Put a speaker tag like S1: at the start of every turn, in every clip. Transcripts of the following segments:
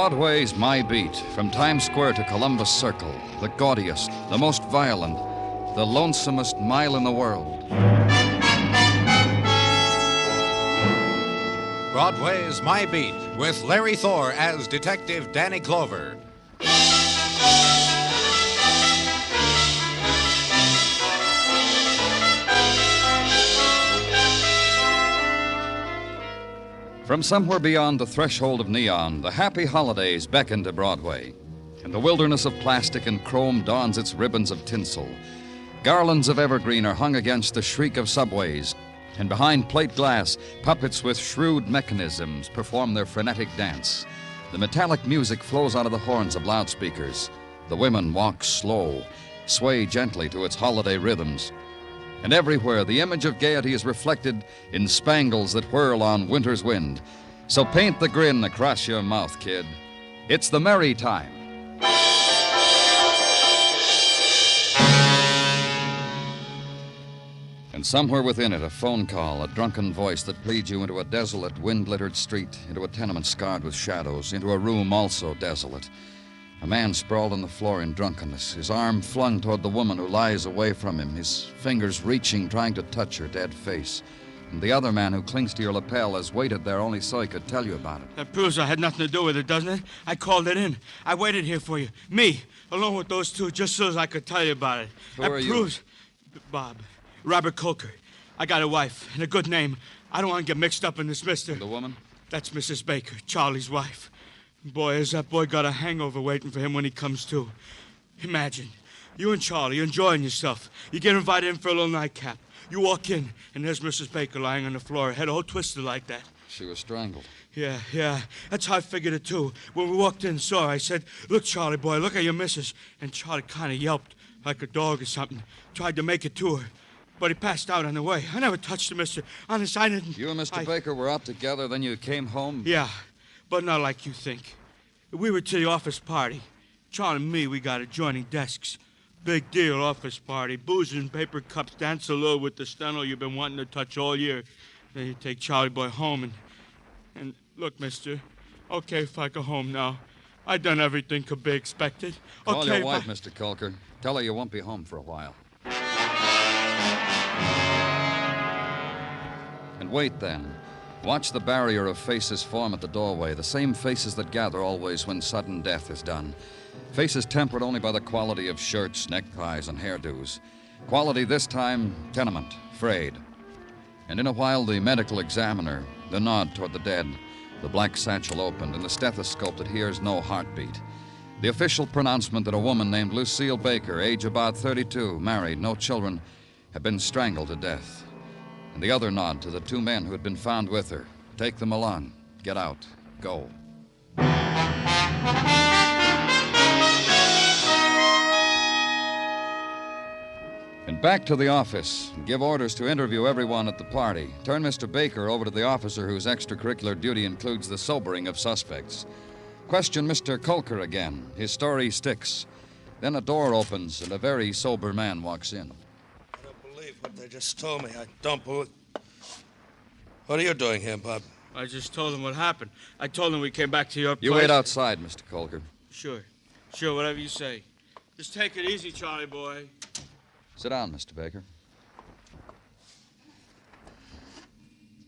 S1: Broadway's My Beat, from Times Square to Columbus Circle, the gaudiest, the most violent, the lonesomest mile in the world.
S2: Broadway's My Beat, with Larry Thor as Detective Danny Clover.
S1: From somewhere beyond the threshold of neon, the happy holidays beckon to Broadway. And the wilderness of plastic and chrome dons its ribbons of tinsel. Garlands of evergreen are hung against the shriek of subways, and behind plate glass, puppets with shrewd mechanisms perform their frenetic dance. The metallic music flows out of the horns of loudspeakers. The women walk slow, sway gently to its holiday rhythms. And everywhere, the image of gaiety is reflected in spangles that whirl on winter's wind. So paint the grin across your mouth, kid. It's the merry time. And somewhere within it, a phone call, a drunken voice that leads you into a desolate, wind-littered street, into a tenement scarred with shadows, into a room also desolate. A man sprawled on the floor in drunkenness, his arm flung toward the woman who lies away from him, his fingers reaching, trying to touch her dead face. And the other man who clings to your lapel has waited there only so he could tell you about it.
S3: That proves I had nothing to do with it, doesn't it? I called it in. I waited here for you. Me, along with those two, just so as I could tell you about it.
S1: Who are you? That proves...
S3: Bob. Robert Colker. I got a wife and a good name. I don't want to get mixed up in this, mister.
S1: And the woman?
S3: That's Mrs. Baker, Charlie's wife. Boy, has that boy got a hangover waiting for him when he comes to. Imagine, you and Charlie enjoying yourself. You get invited in for a little nightcap. You walk in, and there's Mrs. Baker lying on the floor, her head all twisted like that.
S1: She was strangled.
S3: Yeah. That's how I figured it, too. When we walked in and saw her, I said, "Look, Charlie, boy, look at your missus." And Charlie kind of yelped like a dog or something. Tried to make it to her. But he passed out on the way. I never touched her, mister. Honest, I didn't...
S1: You and Mr. Baker were out together, then you came home?
S3: Yeah, but not like you think. We were to the office party. Charlie and me, we got adjoining desks. Big deal, office party. Booze and paper cups, dance a little with the steno you've been wanting to touch all year. Then you take Charlie boy home and look, mister, okay if I go home now. I done everything could be expected.
S1: Call
S3: okay,
S1: your wife, Mr. Colker. Tell her you won't be home for a while. And wait then. Watch the barrier of faces form at the doorway, the same faces that gather always when sudden death is done. Faces tempered only by the quality of shirts, neckties, and hairdos. Quality this time, tenement, frayed. And in a while, the medical examiner, the nod toward the dead, the black satchel opened, and the stethoscope that hears no heartbeat. The official pronouncement that a woman named Lucille Baker, age about 32, married, no children, had been strangled to death. And the other nod to the two men who had been found with her. Take them along. Get out. Go. And back to the office. Give orders to interview everyone at the party. Turn Mr. Baker over to the officer whose extracurricular duty includes the sobering of suspects. Question Mr. Colker again. His story sticks. Then a door opens and a very sober man walks in.
S4: What they just told me. I don't believe... What are you doing here, Bob?
S3: I just told them what happened. I told them we came back to your place.
S1: You wait outside, Mr. Colker.
S3: Sure, whatever you say. Just take it easy, Charlie boy.
S1: Sit down, Mr. Baker.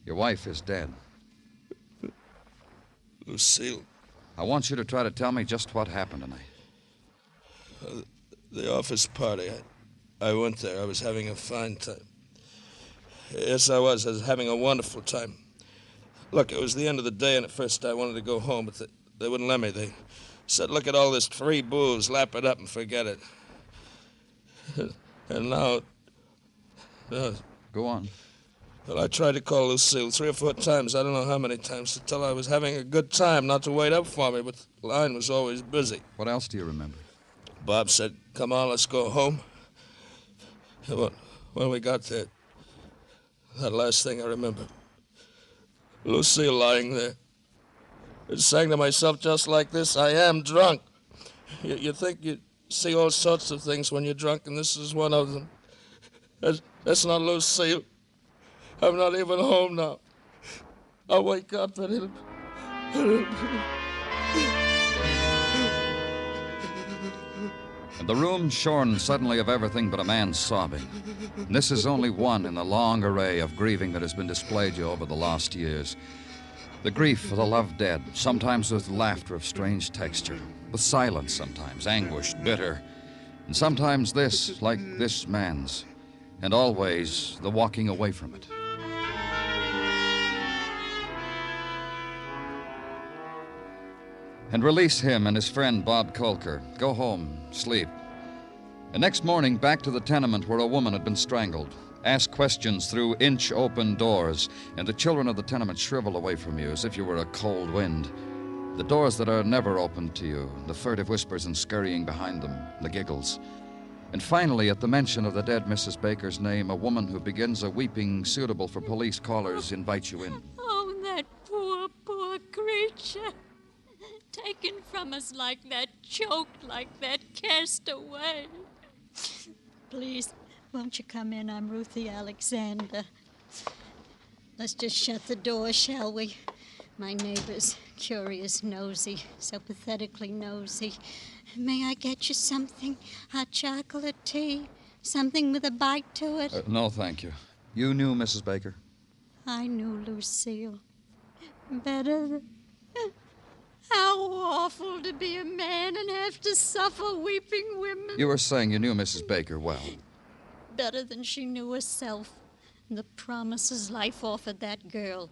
S1: Your wife is dead.
S4: Lucille.
S1: I want you to try to tell me just what happened tonight.
S4: The office party. I went there. I was having a fine time. Yes, I was. I was having a wonderful time. Look, it was the end of the day, and at first I wanted to go home, but they wouldn't let me. They said, look at all this free booze, lap it up and forget it. And now...
S1: Go on.
S4: Well, I tried to call Lucille 3 or 4 times, I don't know how many times, to tell her I was having a good time, not to wait up for me, but the line was always busy.
S1: What else do you remember?
S4: Bob said, come on, let's go home. When we got there, that last thing I remember, Lucille lying there. I sang to myself just like this, I am drunk. You think you see all sorts of things when you're drunk, and this is one of them. That's not Lucille. I'm not even home now. I'll wake up and it'll...
S1: And the room shorn suddenly of everything but a man sobbing. And this is only one in the long array of grieving that has been displayed you over the last years. The grief for the loved dead, sometimes with laughter of strange texture, with silence sometimes, anguished, bitter, and sometimes this, like this man's, and always the walking away from it. And release him and his friend Bob Colker. Go home, sleep. And next morning, back to the tenement where a woman had been strangled. Ask questions through inch-open doors, and the children of the tenement shrivel away from you as if you were a cold wind. The doors that are never opened to you, the furtive whispers and scurrying behind them, the giggles. And finally, at the mention of the dead Mrs. Baker's name, a woman who begins a weeping suitable for police callers invites you in.
S5: Oh, that poor, poor creature. Taken from us like that, choked like that, cast away. Please, won't you come in? I'm Ruthie Alexander. Let's just shut the door, shall we? My neighbor's curious, nosy, so pathetically nosy. May I get you something? Hot chocolate, tea? Something with a bite to it?
S1: No, thank you. You knew Mrs. Baker?
S5: I knew Lucille. Better than... How awful to be a man and have to suffer weeping women.
S1: You were saying you knew Mrs. Baker well.
S5: Better than she knew herself. The promises life offered that girl.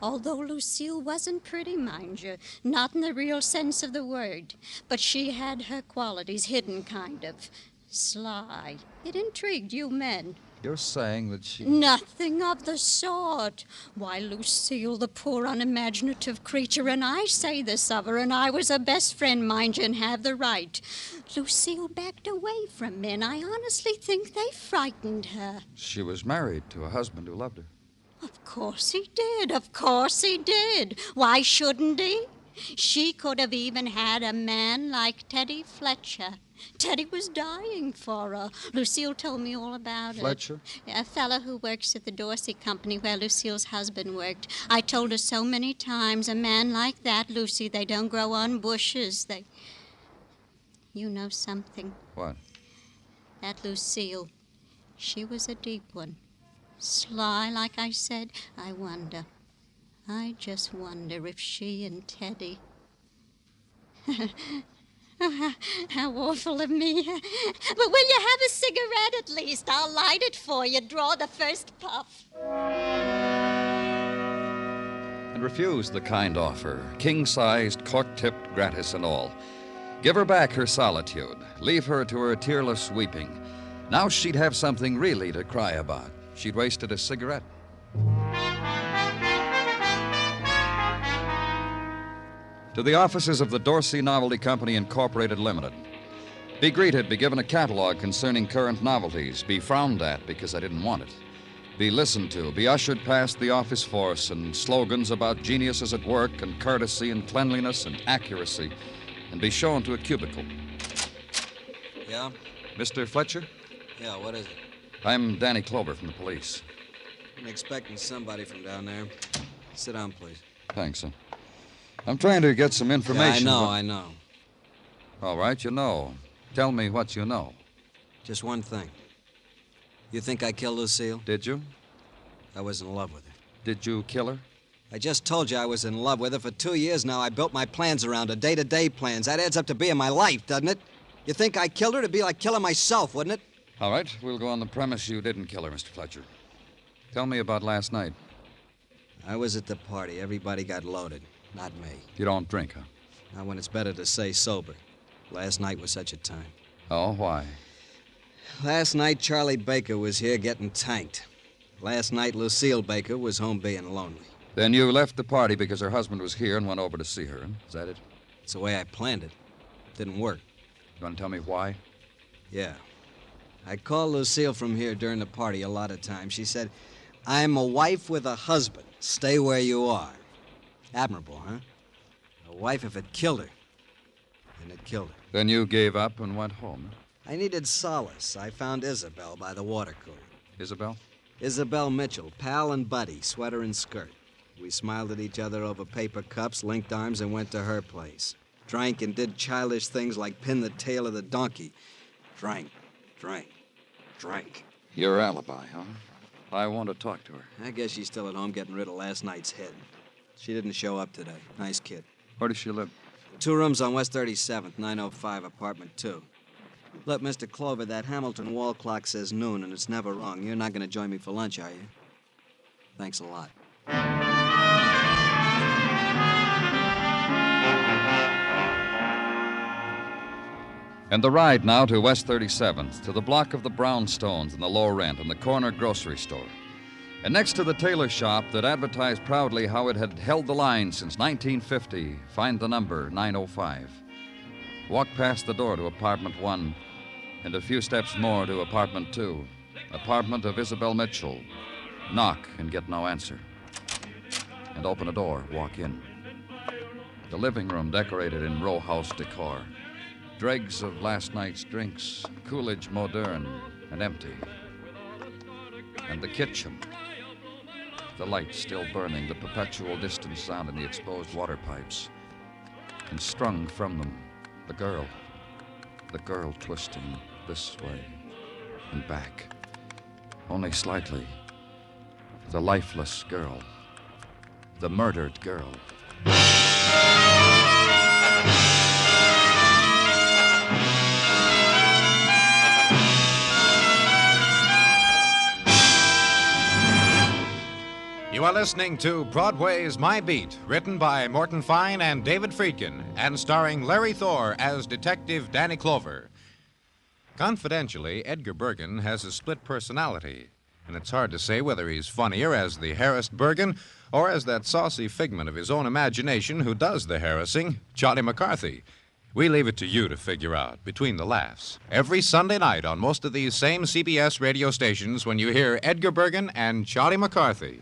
S5: Although Lucille wasn't pretty, mind you, not in the real sense of the word. But she had her qualities hidden, kind of. Sly. It intrigued you men.
S1: You're saying that she...
S5: Nothing of the sort. Why, Lucille, the poor unimaginative creature, and I say this of her, and I was her best friend, mind you, and have the right. Lucille backed away from men. I honestly think they frightened her.
S1: She was married to a husband who loved her.
S5: Of course he did. Of course he did. Why shouldn't he? She could have even had a man like Teddy Fletcher. Teddy was dying for her. Lucille told me all about
S1: Fletcher?
S5: it. A fellow who works at the Dorsey Company where Lucille's husband worked. I told her so many times, a man like that, Lucy, they don't grow on bushes. They... You know something?
S1: What?
S5: That Lucille, she was a deep one. Sly, like I said. I wonder. I just wonder if she and Teddy... Oh, how awful of me. But will you have a cigarette at least? I'll light it for you. Draw the first puff.
S1: And refuse the kind offer, king-sized, cork-tipped gratis and all. Give her back her solitude. Leave her to her tearless weeping. Now she'd have something really to cry about. She'd wasted a cigarette. To the offices of the Dorsey Novelty Company, Incorporated, Limited. Be greeted, be given a catalog concerning current novelties, be frowned at because I didn't want it. Be listened to, be ushered past the office force and slogans about geniuses at work and courtesy and cleanliness and accuracy, and be shown to a cubicle.
S6: Yeah?
S1: Mr. Fletcher?
S6: Yeah, what is it?
S1: I'm Danny Clover from the police.
S6: I'm expecting somebody from down there. Sit down, please.
S1: Thanks, sir. I'm trying to get some information.
S6: Yeah, I know.
S1: All right, you know. Tell me what you know.
S6: Just one thing. You think I killed Lucille?
S1: Did you?
S6: I was in love with her.
S1: Did you kill her?
S6: I just told you I was in love with her. For 2 years now, I built my plans around her, day-to-day plans. That adds up to being my life, doesn't it? You think I killed her? It'd be like killing myself, wouldn't it?
S1: All right, we'll go on the premise you didn't kill her, Mr. Fletcher. Tell me about last night.
S6: I was at the party. Everybody got loaded. Not me.
S1: You don't drink, huh?
S6: Not when it's better to stay sober. Last night was such a time.
S1: Oh, why?
S6: Last night, Charlie Baker was here getting tanked. Last night, Lucille Baker was home being lonely.
S1: Then you left the party because her husband was here and went over to see her. Is that it?
S6: It's the way I planned it. Didn't work.
S1: You want to tell me why?
S6: Yeah. I called Lucille from here during the party a lot of times. She said, I'm a wife with a husband. Stay where you are. Admirable, huh? A wife if it killed her. And it killed her.
S1: Then you gave up and went home.
S6: I needed solace. I found Isabel by the water cooler.
S1: Isabel?
S6: Isabel Mitchell, pal and buddy, sweater and skirt. We smiled at each other over paper cups, linked arms, and went to her place. Drank and did childish things like pin the tail of the donkey. Drank.
S1: Your alibi, huh? I want to talk to her.
S6: I guess she's still at home getting rid of last night's head. She didn't show up today. Nice kid.
S1: Where does she live?
S6: 2 rooms on West 37th, 905, apartment 2. Look, Mr. Clover, that Hamilton wall clock says noon, and it's never wrong. You're not going to join me for lunch, are you? Thanks a lot.
S1: And the ride now to West 37th, to the block of the brownstones and the low rent and the corner grocery store. And next to the tailor shop that advertised proudly how it had held the line since 1950, find the number 905. Walk past the door to apartment 1, and a few steps more to apartment 2, apartment of Isabel Mitchell. Knock and get no answer. And open a door, walk in. The living room decorated in row house decor. Dregs of last night's drinks, Coolidge modern and empty. And the kitchen. The light still burning, the perpetual distant sound in the exposed water pipes. And strung from them, the girl twisting this way and back. Only slightly. The lifeless girl. The murdered girl.
S2: You are listening to Broadway Is My Beat, written by Morton Fine and David Friedkin, and starring Larry Thor as Detective Danny Clover. Confidentially, Edgar Bergen has a split personality, and it's hard to say whether he's funnier as the harassed Bergen or as that saucy figment of his own imagination who does the harassing, Charlie McCarthy. We leave it to you to figure out, between the laughs. Every Sunday night on most of these same CBS radio stations when you hear Edgar Bergen and Charlie McCarthy.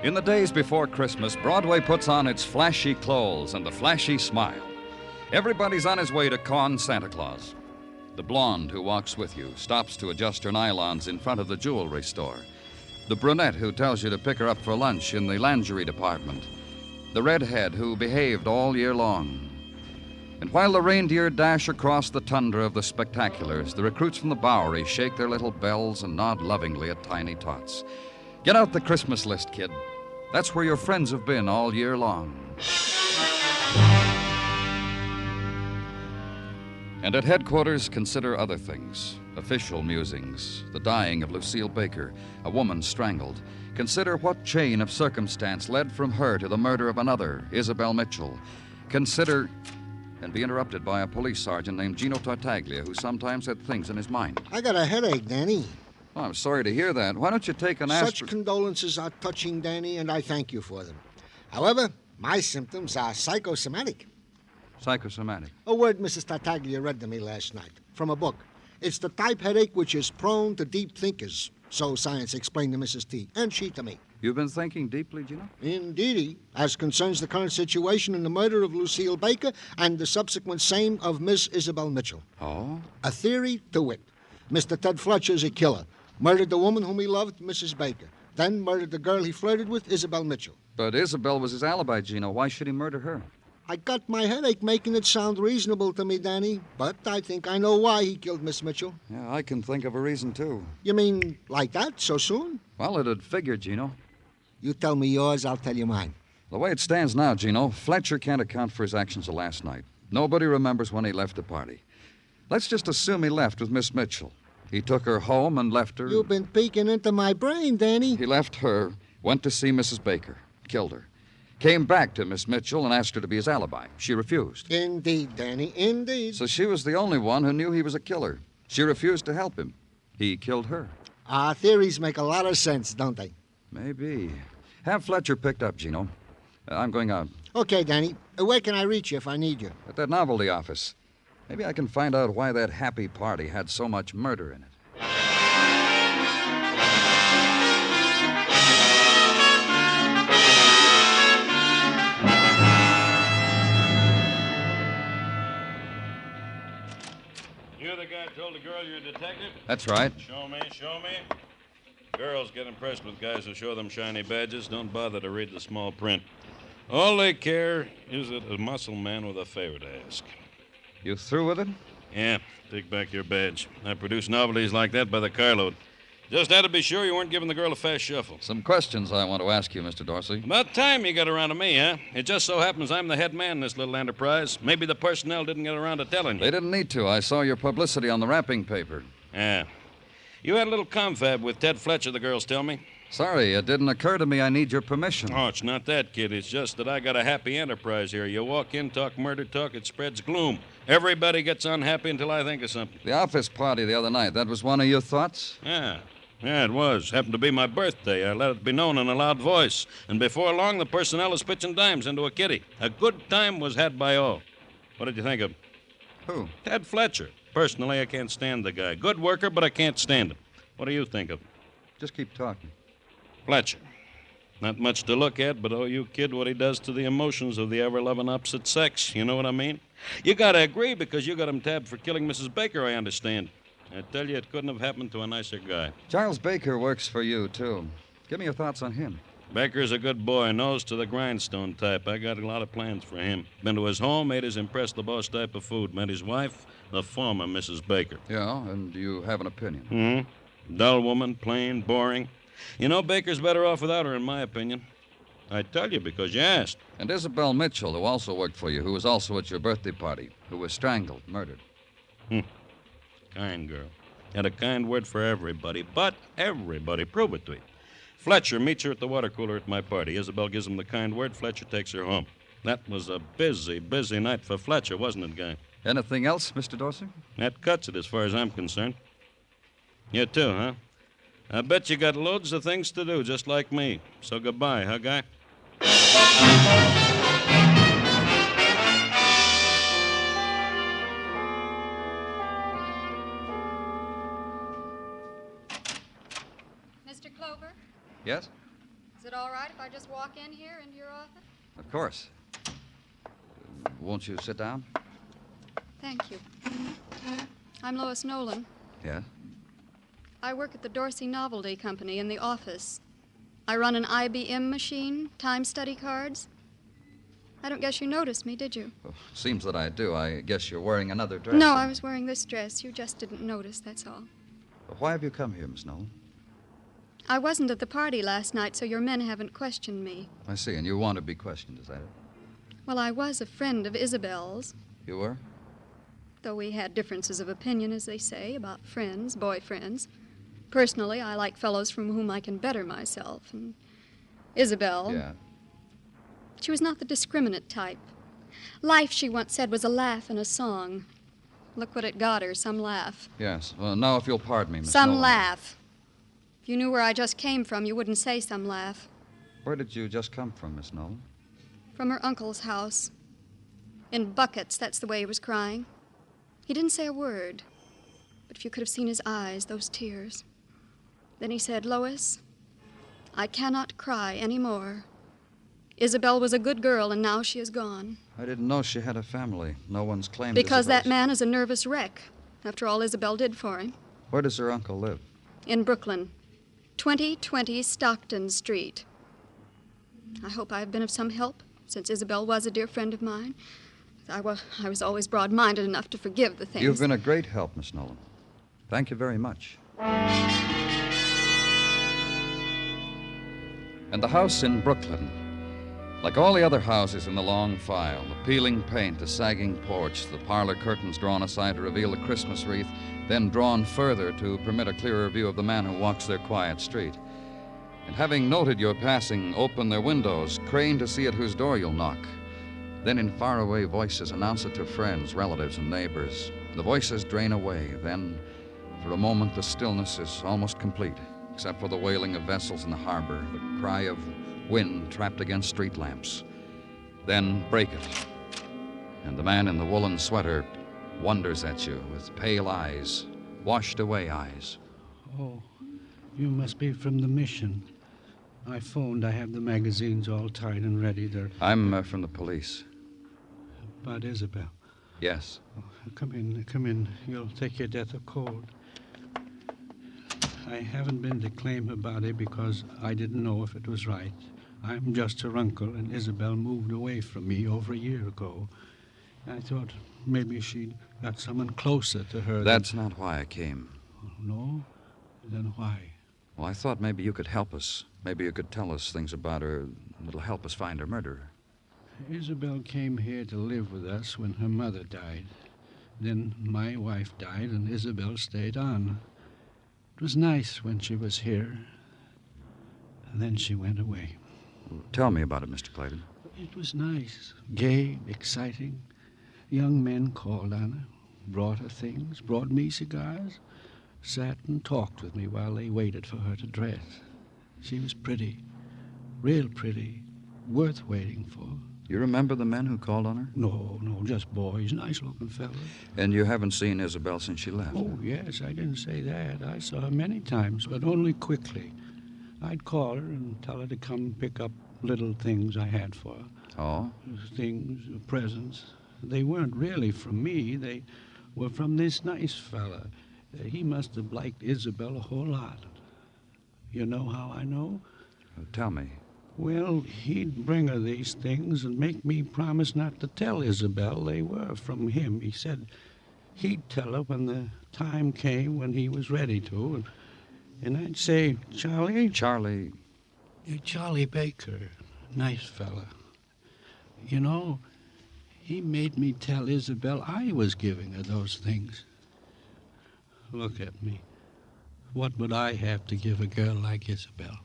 S1: In the days before Christmas, Broadway puts on its flashy clothes and the flashy smile. Everybody's on his way to con Santa Claus. The blonde who walks with you stops to adjust her nylons in front of the jewelry store. The brunette who tells you to pick her up for lunch in the lingerie department. The redhead who behaved all year long. And while the reindeer dash across the tundra of the spectaculars, the recruits from the Bowery shake their little bells and nod lovingly at tiny tots. Get out the Christmas list, kid. That's where your friends have been all year long. And at headquarters, consider other things. Official musings, the dying of Lucille Baker, a woman strangled. Consider what chain of circumstance led from her to the murder of another, Isabel Mitchell. Consider... and be interrupted by a police sergeant named Gino Tartaglia, who sometimes had things in his mind.
S7: I got a headache, Danny.
S1: Oh, I'm sorry to hear that. Why don't you take an aspirin?
S7: Such condolences are touching, Danny, and I thank you for them. However, my symptoms are psychosomatic.
S1: Psychosomatic.
S7: A word Mrs. Tartaglia read to me last night from a book. It's the type headache which is prone to deep thinkers, so science explained to Mrs. T, and she to me.
S1: You've been thinking deeply, Gino?
S7: Indeedy, as concerns the current situation in the murder of Lucille Baker and the subsequent same of Miss Isabel Mitchell.
S1: Oh?
S7: A theory to wit. Mr. Ted Fletcher's a killer. Murdered the woman whom he loved, Mrs. Baker. Then murdered the girl he flirted with, Isabel Mitchell.
S1: But Isabel was his alibi, Gino. Why should he murder her?
S7: I got my headache making it sound reasonable to me, Danny. But I think I know why he killed Miss Mitchell.
S1: Yeah, I can think of a reason, too.
S7: You mean like that, so soon?
S1: Well, it'd figure, Gino.
S7: You tell me yours, I'll tell you mine.
S1: The way it stands now, Gino, Fletcher can't account for his actions of last night. Nobody remembers when he left the party. Let's just assume he left with Miss Mitchell. He took her home and left her...
S7: You've been peeking into my brain, Danny.
S1: He left her, went to see Mrs. Baker, killed her. Came back to Miss Mitchell and asked her to be his alibi. She refused.
S7: Indeed, Danny, indeed.
S1: So she was the only one who knew he was a killer. She refused to help him. He killed her.
S7: Our theories make a lot of sense, don't they?
S1: Maybe. Have Fletcher picked up, Gino. I'm going out.
S7: Okay, Danny. Where can I reach you if I need you?
S1: At that novelty office. Maybe I can find out why that happy party had so much murder in it.
S8: You're the guy who told the girl you're a detective?
S1: That's right.
S8: Show me. Girls get impressed with guys who show them shiny badges. Don't bother to read the small print. All they care is that a muscle man with a favor to ask.
S1: You through with it?
S8: Yeah, take back your badge. I produce novelties like that by the carload. Just had to be sure you weren't giving the girl a fast shuffle.
S1: Some questions I want to ask you, Mr. Dorsey.
S8: About time you got around to me, huh? It just so happens I'm the head man in this little enterprise. Maybe the personnel didn't get around to telling you.
S1: They didn't need to. I saw your publicity on the wrapping paper.
S8: Yeah. You had a little confab with Ted Fletcher, the girls tell me.
S1: Sorry, it didn't occur to me I need your permission.
S8: Oh, it's not that, kid. It's just that I got a happy enterprise here. You walk in, talk murder talk, it spreads gloom. Everybody gets unhappy until I think of something.
S1: The office party the other night, that was one of your thoughts?
S8: Yeah, it was. Happened to be my birthday. I let it be known in a loud voice. And before long, the personnel is pitching dimes into a kitty. A good time was had by all. What did you think of?
S1: Who?
S8: Ted Fletcher. Personally, I can't stand the guy. Good worker, but I can't stand him. What do you think of him?
S1: Just keep talking.
S8: Fletcher. Not much to look at, but oh, you kid, what he does to the emotions of the ever-loving opposite sex. You know what I mean? You gotta agree because you got him tabbed for killing Mrs. Baker, I understand. I tell you, it couldn't have happened to a nicer guy.
S1: Charles Baker works for you, too. Give me your thoughts on him.
S8: Baker's a good boy, nose to the grindstone type. I got a lot of plans for him. Been to his home, ate his impress the boss type of food. Met his wife, the former Mrs. Baker.
S1: Yeah, and you have an opinion.
S8: Mm-hmm. Dull woman, plain, boring. You know, Baker's better off without her, in my opinion. I tell you because you asked.
S1: And Isabel Mitchell, who also worked for you, who was also at your birthday party, who was strangled, murdered.
S8: Kind girl. Had a kind word for everybody, but everybody. Prove it to you. Fletcher meets her at the water cooler at my party. Isabel gives him the kind word. Fletcher takes her home. That was a busy, busy night for Fletcher, wasn't it, Guy?
S1: Anything else, Mr. Dorsey?
S8: That cuts it as far as I'm concerned. You too, huh? I bet you got loads of things to do, just like me. So goodbye, huh, Guy?
S9: Mr. Clover,
S1: Yes?
S9: is it all right if I just walk in here into your office?
S1: Of course. Won't you sit down?
S9: Thank you. I'm Lois Nolan.
S1: Yes?
S9: I work at the Dorsey Novelty Company in the office. I run an IBM machine, time study cards. I don't guess you noticed me, did you?
S1: Oh, seems that I do. I guess you're wearing another dress.
S9: No, I was wearing this dress. You just didn't notice, that's all.
S1: Why have you come here, Miss Nolan?
S9: I wasn't at the party last night, so your men haven't questioned me.
S1: I see, and you want to be questioned, is that it?
S9: Well, I was a friend of Isabel's,
S1: You were?
S9: though we had differences of opinion, as they say, about friends, boyfriends. Personally, I like fellows from whom I can better myself. And Isabel,
S1: Yeah.
S9: she was not the discriminate type. Life, she once said, was a laugh and a song. Look what it got her, some laugh.
S1: Yes. Well, now, if you'll pardon me, Miss
S9: Some
S1: Nolan.
S9: laugh. If you knew where I just came from, you wouldn't say some laugh.
S1: Where did you just come from, Miss Nolan?
S9: From her uncle's house. In buckets, that's the way he was crying. He didn't say a word. But if you could have seen his eyes, those tears. Then he said, Lois, I cannot cry any more. Isabel was a good girl, and now she is gone.
S1: I didn't know she had a family. No one's claimed
S9: Because that
S1: Isabel's.
S9: man is a nervous wreck, after all Isabel did for him.
S1: Where does her uncle live?
S9: In Brooklyn, 2020 Stockton Street. I hope I have been of some help, since Isabel was a dear friend of mine. I was always broad-minded enough to forgive the things.
S1: You've been a great help, Miss Nolan. Thank you very much. And the house in Brooklyn, like all the other houses in the long file, the peeling paint, the sagging porch, the parlor curtains drawn aside to reveal the Christmas wreath, then drawn further to permit a clearer view of the man who walks their quiet street. And having noted your passing, open their windows, crane to see at whose door you'll knock. Then in faraway voices announce it to friends, relatives, and neighbors. The voices drain away. Then, for a moment, the stillness is almost complete, except for the wailing of vessels in the harbor, the cry of wind trapped against street lamps. Then break it, and the man in the woolen sweater wonders at you with pale eyes, washed away eyes.
S10: Oh, you must be from the mission. I phoned. I have the magazines all tied and ready. They're...
S1: I'm from the police.
S10: About Isabel.
S1: Yes.
S10: Oh, come in. You'll take your death of cold. I haven't been to claim her body because I didn't know if it was right. I'm just her uncle, and Isabel moved away from me over a year ago. I thought maybe she'd got someone closer to her.
S1: That's not why I came.
S10: No? Then why?
S1: Well, I thought maybe you could help us. Maybe you could tell us things about her that'll help us find her murderer.
S10: Isabel came here to live with us when her mother died. Then my wife died, and Isabel stayed on. It was nice when she was here. And then she went away.
S1: Tell me about it, Mr. Clayton.
S10: It was nice, gay, exciting. Young men called on her, brought her things, brought me cigars, sat and talked with me while they waited for her to dress. She was pretty, real pretty, worth waiting for.
S1: You remember the men who called on her?
S10: No, just boys, nice-looking fellas.
S1: And you haven't seen Isabel since she left?
S10: Oh, yes, I didn't say that. I saw her many times, but only quickly. I'd call her and tell her to come pick up little things I had for her.
S1: Oh?
S10: Things, presents. They weren't really from me. They were from this nice fella. He must have liked Isabel a whole lot. You know how I know?
S1: Tell me.
S10: Well, he'd bring her these things and make me promise not to tell Isabel they were from him. He said he'd tell her when the time came when he was ready to. And I'd say, Charlie?
S1: Charlie?
S10: Charlie Baker. Nice fella. You know, he made me tell Isabel I was giving her those things. Look at me. What would I have to give a girl like Isabel?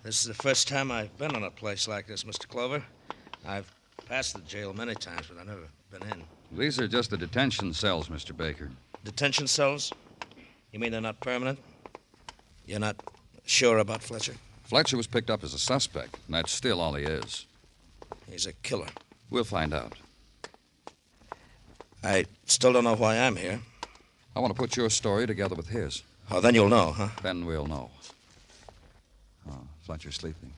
S4: This is the first time I've been in a place like this, Mr. Clover. I've passed the jail many times, but I've never been in.
S1: These are just the detention cells, Mr. Baker.
S4: Detention cells? You mean they're not permanent? You're not sure about Fletcher?
S1: Fletcher was picked up as a suspect, and that's still all he is.
S4: He's a killer.
S1: We'll find out.
S4: I still don't know why I'm here.
S1: I want to put your story together with his.
S4: Oh, then you'll know, huh?
S1: Then we'll know. Oh, Fletcher's sleeping.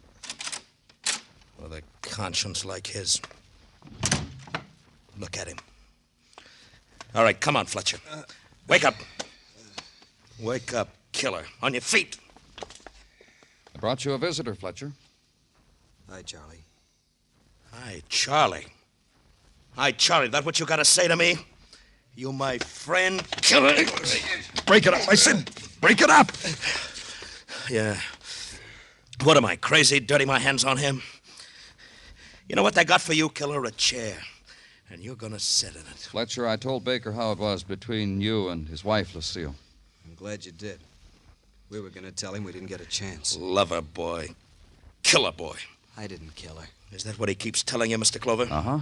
S4: With a conscience like his. Look at him. All right, come on, Fletcher. Wake up. Wake up, killer. On your feet.
S1: I brought you a visitor, Fletcher.
S6: Hi, Charlie.
S4: Hi, Charlie. Hi, Charlie. That what you got to say to me? You my friend, killer?
S1: Break it up, I said. Break it up.
S4: Yeah. What am I, crazy, dirty my hands on him? You know what they got for you, killer? A chair. And you're gonna sit in it.
S1: Fletcher, I told Baker how it was between you and his wife, Lucille.
S6: I'm glad you did. We were gonna tell him we didn't get a chance.
S4: Lover boy. Killer boy.
S6: I didn't kill her.
S4: Is that what he keeps telling you, Mr. Clover?
S1: Uh-huh.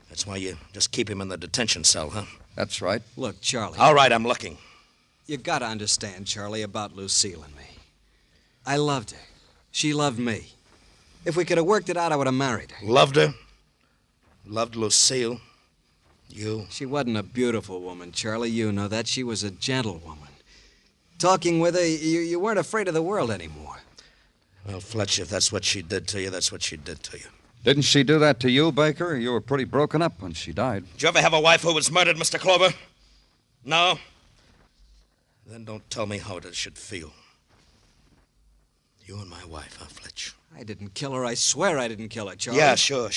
S4: That's why you just keep him in the detention cell, huh?
S1: That's right.
S6: Look, Charlie.
S4: All right, I'm looking.
S6: You gotta understand, Charlie, about Lucille and me. I loved her. She loved me. If we could have worked it out, I would have married her.
S4: Loved her? Loved Lucille? You?
S6: She wasn't a beautiful woman, Charlie. You know that. She was a gentlewoman. Talking with her, you weren't afraid of the world anymore.
S4: Well, Fletcher, if that's what she did to you, that's what she did to you.
S1: Didn't she do that to you, Baker? You were pretty broken up when she died.
S4: Did you ever have a wife who was murdered, Mr. Clover? No? Then don't tell me how it should feel. You and my wife, huh, Fletch?
S6: I didn't kill her. I swear I didn't kill her, Charlie.
S4: Yeah, sure.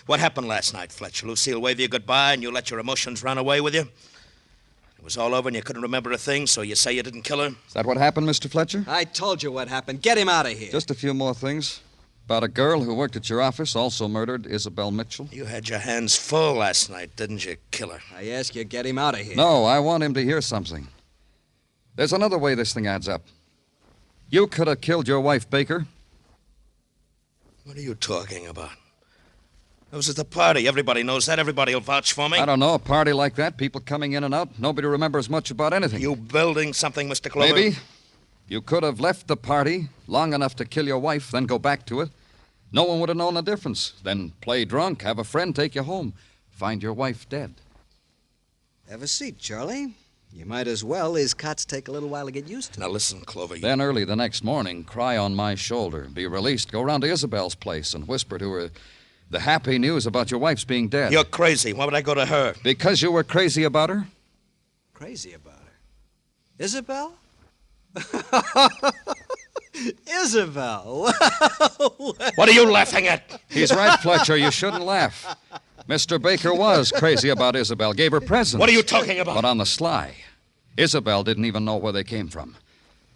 S4: What happened last night, Fletcher? Lucille waved you goodbye and you let your emotions run away with you? It was all over and you couldn't remember a thing, so you say you didn't kill her?
S1: Is that what happened, Mr. Fletcher?
S6: I told you what happened. Get him out of here.
S1: Just a few more things. About a girl who worked at your office, also murdered, Isabel Mitchell.
S4: You had your hands full last night, didn't you, killer?
S6: I ask you, get him out of here.
S1: No, I want him to hear something. There's another way this thing adds up. You could have killed your wife, Baker.
S4: What are you talking about? I was at the party. Everybody knows that. Everybody will vouch for me.
S1: I don't know. A party like that, people coming in and out, nobody remembers much about anything.
S4: You building something, Mr. Clover?
S1: Maybe. You could have left the party long enough to kill your wife, then go back to it. No one would have known the difference. Then play drunk, have a friend take you home, find your wife dead.
S6: Have a seat, Charlie. You might as well. His cuts take a little while to get used to.
S4: Now listen, Clover.
S1: Then early the next morning, cry on my shoulder, be released, go round to Isabel's place and whisper to her the happy news about your wife's being dead.
S4: You're crazy. Why would I go to her?
S1: Because you were crazy about her?
S6: Crazy about her? Isabel? Isabel!
S4: What are you laughing at?
S1: He's right, Fletcher. You shouldn't laugh. Mr. Baker was crazy about Isabel, gave her presents.
S4: What are you talking about?
S1: But on the sly. Isabel didn't even know where they came from.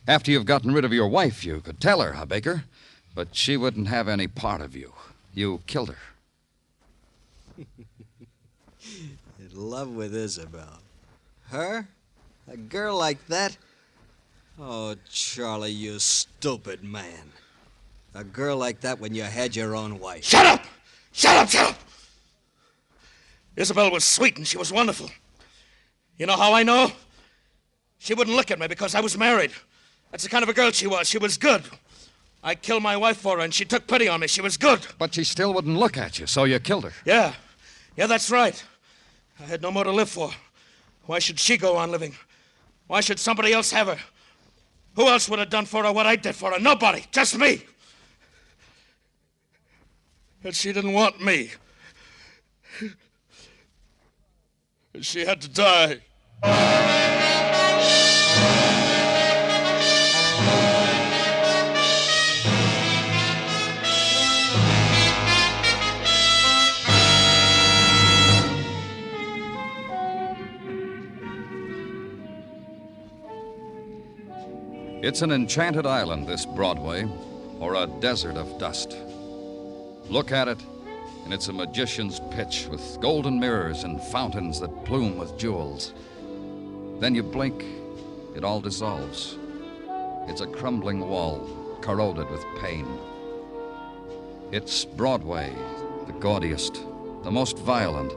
S1: After you've gotten rid of your wife, you could tell her, huh, Baker? But she wouldn't have any part of you. You killed her.
S6: In love with Isabel. Her? A girl like that? Oh, Charlie, you stupid man. A girl like that when you had your own wife.
S4: Shut up! Shut up, shut up! Isabel was sweet and she was wonderful. You know how I know? She wouldn't look at me because I was married. That's the kind of a girl she was. She was good. I killed my wife for her and she took pity on me. She was good.
S1: But she still wouldn't look at you, so you killed her.
S4: Yeah, that's right. I had no more to live for. Why should she go on living? Why should somebody else have her? Who else would have done for her what I did for her? Nobody, just me. And she didn't want me. She had to die.
S1: It's an enchanted island, this Broadway, or a desert of dust. Look at it, and it's a magician's pitch with golden mirrors and fountains that plume with jewels. Then you blink, it all dissolves. It's a crumbling wall, corroded with pain. It's Broadway, the gaudiest, the most violent,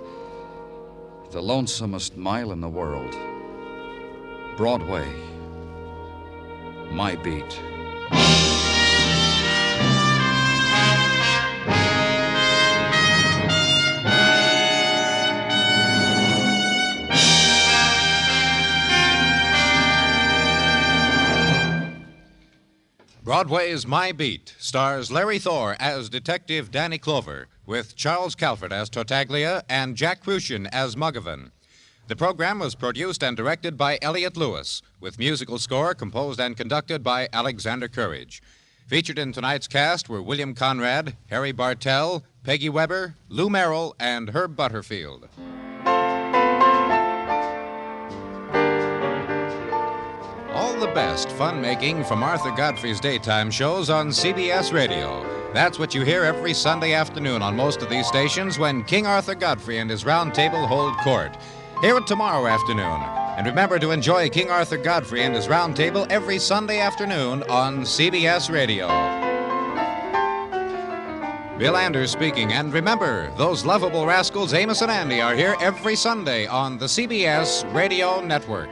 S1: the lonesomest mile in the world. Broadway, my beat.
S2: Broadway Is My Beat stars Larry Thor as Detective Danny Clover, with Charles Calvert as Tartaglia and Jack Kruschen as Muggavan. The program was produced and directed by Elliott Lewis, with musical score composed and conducted by Alexander Courage. Featured in tonight's cast were William Conrad, Harry Bartell, Peggy Weber, Lou Merrill, and Herb Butterfield. All the best fun-making from Arthur Godfrey's daytime shows on CBS Radio. That's what you hear every Sunday afternoon on most of these stations when King Arthur Godfrey and his round table hold court. Hear it tomorrow afternoon. And remember to enjoy King Arthur Godfrey and his round table every Sunday afternoon on CBS Radio. Bill Anders speaking. And remember, those lovable rascals Amos and Andy are here every Sunday on the CBS Radio Network.